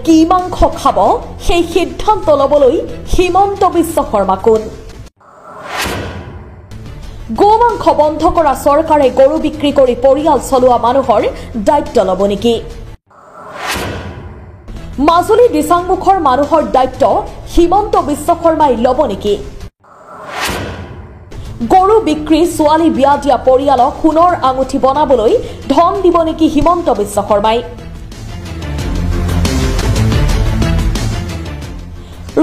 কি মাংস খাব সেই সিদ্ধান্ত ল'বলৈ হিমন্ত বিশ্ব শৰ্মা কোন? গোমাংস বন্ধ কৰা চৰকাৰে গৰু বিক্ৰী কৰি পৰিয়াল চলোৱা মানুহৰ দায়িত্ব ল'ব নেকি? মাজুলী দিচাংমুখৰ মানুহৰ দায়িত্ব হিমন্ত বিশ্ব শৰ্মাই ল'ব নেকি? গৰু বিক্ৰী ছোৱালী বিয়া দিয়া পৰিয়ালক সোণৰ আঙুঠি বনাবলৈ ধন দিব নেকি হিমন্ত বিশ্ব শৰ্মাই?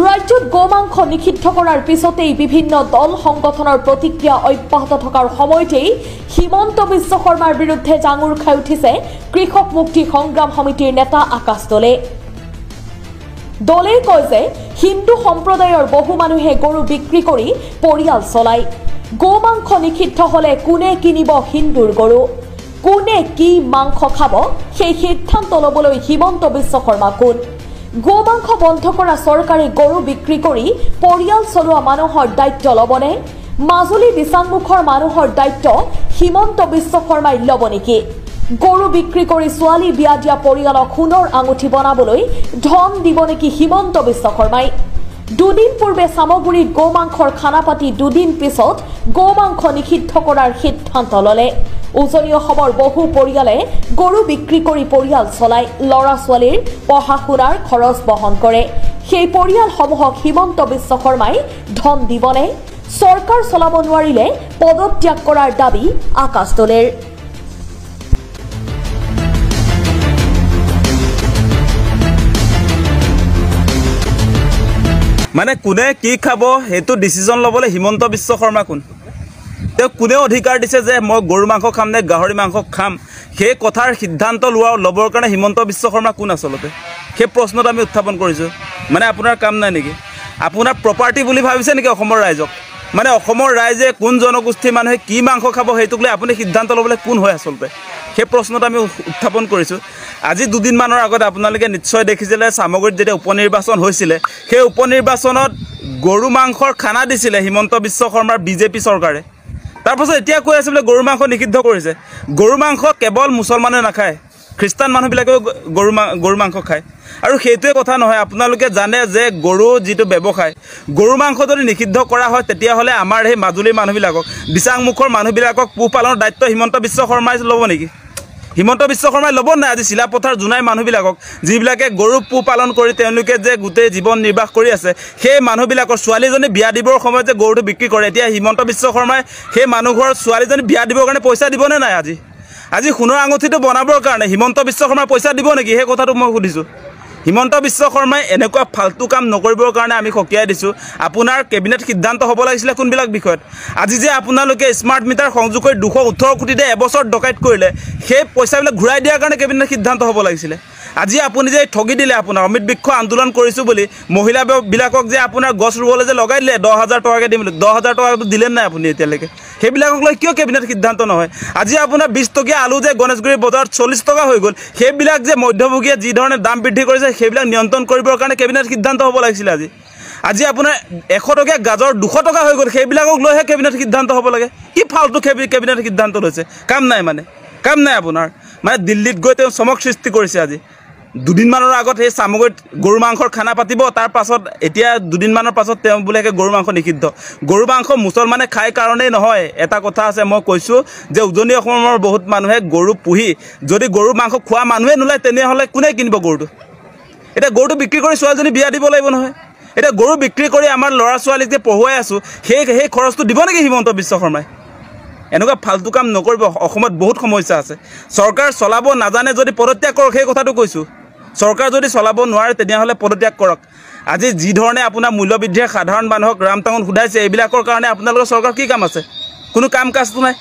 ৰাজ্যত গোমাংস নিষিদ্ধ কৰাৰ পিছতেই বিভিন্ন দল সংগঠনৰ প্ৰতিক্ৰিয়া অব্যাহত থকাৰ সময়তেই হিমন্ত বিশ্ব শৰ্মাৰ বিৰুদ্ধে জাঙুৰ খাই উঠিছে কৃষক মুক্তি সংগ্ৰাম সমিতিৰ নেতা আকাশ দলে। দলে কয় যে হিন্দু সম্প্ৰদায়ৰ বহু মানুহে গৰু বিক্ৰী কৰি পৰিয়াল চলায়। গোমাংস নিষিদ্ধ হলে কোনে কিনিব হিন্দুৰ গৰু? কোনে কি মাংস খাব সেই সিদ্ধান্ত ল'বলৈ হিমন্ত বিশ্ব শৰ্মা কোন? গোমাংস বন্ধ কৰা চৰকাৰে গৰু বিক্ৰী কৰি পৰিয়াল চলোৱা মানুহৰ দায়িত্ব ল'বনে? মাজুলী দিচাংমুখৰ মানুহৰ দায়িত্ব হিমন্ত বিশ্ব শৰ্মাই ল'ব নেকি? গৰু বিক্ৰী কৰি ছোৱালী বিয়া দিয়া পৰিয়ালক সোণৰ আঙুঠি বনাবলৈ ধন দিব নেকি হিমন্ত বিশ্ব শৰ্মাই? দুদিন পূৰ্বে সামগুৰিত গোমাংসৰ খানা পাতি দুদিন পিছত গোমাংস নিষিদ্ধ কৰাৰ সিদ্ধান্ত ল'লে। উজনি অসমৰ বহু পৰিয়ালে গৰু বিক্ৰী কৰি পৰিয়াল চলায়, ল'ৰা ছোৱালীৰ পঢ়া শুনাৰ খৰচ বহন কৰে। সেই পৰিয়ালসমূহক হিমন্ত বিশ্ব শৰ্মাই ধন দিবনে? চৰকাৰ চলাব নোৱাৰিলে পদত্যাগ কৰাৰ দাবী আকাশ দলেৰ। মানে কোনে কি খাব সেইটো ডিচিজন ল'বলৈ হিমন্ত বিশ্ব শৰ্মা কোন? তেওঁ কোনে অধিকাৰ দিছে যে মই গৰু মাংস খাম নে গাহৰি মাংস খাম সেই কথাৰ সিদ্ধান্ত ল'বৰ কাৰণে হিমন্ত বিশ্ব শৰ্মা কোন? আচলতে সেই প্ৰশ্নটো আমি উত্থাপন কৰিছোঁ। মানে আপোনাৰ কাম নাই নেকি? আপোনাৰ প্ৰপাৰ্টি বুলি ভাবিছে নেকি অসমৰ ৰাইজক? মানে অসমৰ ৰাইজে কোন জনগোষ্ঠীৰ মানুহে কি মাংস খাব সেইটোক লৈ আপুনি সিদ্ধান্ত ল'বলৈ কোন হয় আচলতে? সেই প্ৰশ্নটো আমি উত্থাপন কৰিছোঁ। আজি দুদিনমানৰ আগত আপোনালোকে নিশ্চয় দেখিছিলে সামগুৰিত যেতিয়া উপনিৰ্বাচন হৈছিলে, সেই উপনিৰ্বাচনত গৰু মাংসৰ খানা দিছিলে হিমন্ত বিশ্ব শৰ্মাৰ বিজেপি চৰকাৰে। তাৰপাছত এতিয়া কৈ আছে বোলে গৰু মাংস নিষিদ্ধ কৰিছে। গৰু মাংস কেৱল মুছলমানে নাখায়, খ্ৰীষ্টান মানুহবিলাকেও গৰু মাংস খায়। আৰু সেইটোৱে কথা নহয়, আপোনালোকে জানে যে গৰু যিটো ব্যৱসায়, গৰু মাংস যদি নিষিদ্ধ কৰা হয় তেতিয়াহ'লে আমাৰ সেই মাজুলীৰ মানুহবিলাকক, দিচাংমুখৰ মানুহবিলাকক পোহপালনৰ দায়িত্ব হিমন্ত বিশ্ব শৰ্মাই ল'ব নেকি? হিমন্ত বিশ্ব শৰ্মাই ল'ব নাই? আজি চিলাপথাৰ জোনাই মানুহবিলাকক, যিবিলাকে গৰু পোহপালন কৰি তেওঁলোকে যে গোটেই জীৱন নিৰ্বাহ কৰি আছে, সেই মানুহবিলাকৰ ছোৱালীজনী বিয়া দিবৰ সময়ত যে গৰুটো বিক্ৰী কৰে, এতিয়া হিমন্ত বিশ্ব শৰ্মাই সেই মানুহ ঘৰৰ ছোৱালীজনী বিয়া দিবৰ কাৰণে পইচা দিবনে নাই? আজি সোণৰ আঙুঠিটো বনাবৰ কাৰণে হিমন্ত বিশ্ব শৰ্মাই পইচা দিব নেকি? সেই কথাটো মই সুধিছোঁ। হিমন্ত বিশ্ব শৰ্মাই এনেকুৱা ফাল্টু কাম নকৰিবৰ কাৰণে আমি সকীয়াই দিছোঁ। আপোনাৰ কেবিনেট সিদ্ধান্ত হ'ব লাগিছিলে কোনবিলাক বিষয়ত? আজি যে আপোনালোকে স্মাৰ্ট মিটাৰ সংযোগ কৰি 218 কোটিতে এবছৰ ডকাইত কৰিলে, সেই পইচাবিলাক ঘূৰাই দিয়াৰ কাৰণে কেবিনেট সিদ্ধান্ত হ'ব লাগিছিলে। আজি আপুনি যে ঠগি দিলে, আপোনাৰ অমিত বৃক্ষ আন্দোলন কৰিছোঁ বুলি মহিলাবিলাকক যে আপোনাৰ গছ ৰুবলৈ যে লগাই দিলে 10,000 টকাকৈ দিম বুলি, 10,000 টকাটো দিলে নাই আপুনি এতিয়ালৈকে? সেইবিলাকক লৈ কিয় কেবিনেট সিদ্ধান্ত নহয়? আজি আপোনাৰ 20 টকীয়া আলু যে গণেশগুৰি বজাৰত 40 টকা হৈ গ'ল, সেইবিলাক যে মধ্যভোগীয়ে যি ধৰণে দাম বৃদ্ধি কৰিছে সেইবিলাক নিয়ন্ত্ৰণ কৰিবৰ কাৰণে কেবিনেট সিদ্ধান্ত হ'ব লাগিছিলে। আজি আপোনাৰ 100 টকীয়া গাজৰ 200 টকা হৈ গ'ল, সেইবিলাকক লৈহে কেবিনেট সিদ্ধান্ত হ'ব লাগে। কি ফাল্টু কেবিনেট সিদ্ধান্ত লৈছে? কাম নাই কাম নাই আপোনাৰ। মানে দিল্লীত গৈ তেওঁ চমক সৃষ্টি কৰিছে। আজি দুদিনমানৰ আগত সেই সামগুৰিত গৰু মাংসৰ খানা পাতিব, তাৰ পাছত এতিয়া দুদিনমানৰ পাছত তেওঁ বোলে গৰু মাংস নিষিদ্ধ। গৰু মাংস মুছলমানে খাই কাৰণেই নহয়, এটা কথা আছে, মই কৈছোঁ যে উজনি অসমৰ বহুত মানুহে গৰু পুহি যদি গৰু মাংস খোৱা মানুহে নোলায় তেনেহ'লে কোনে কিনিব গৰুটো? এতিয়া গৰুটো বিক্ৰী কৰি ছোৱালীজনী বিয়া দিব লাগিব নহয়। এতিয়া গৰু বিক্ৰী কৰি আমাৰ ল'ৰা ছোৱালীক যে পঢ়ুৱাই আছোঁ সেই খৰচটো দিব নেকি হিমন্ত বিশ্ব শৰ্মাই? এনেকুৱা ফাল্টু কাম নকৰিব। অসমত বহুত সমস্যা আছে। চৰকাৰ চলাব নাজানে যদি পদত্যাগ কৰক, সেই কথাটো কৈছোঁ। চৰকাৰ যদি চলাব নোৱাৰে তেনেহ'লে পদত্যাগ কৰক। আজি যি ধৰণে আপোনাৰ মূল্যবৃদ্ধিয়ে সাধাৰণ মানুহক ৰাম টাঙন সোধাইছে, এইবিলাকৰ কাৰণে আপোনালোকৰ চৰকাৰ কি কাম আছে? কোনো কাম কাজটো নাই।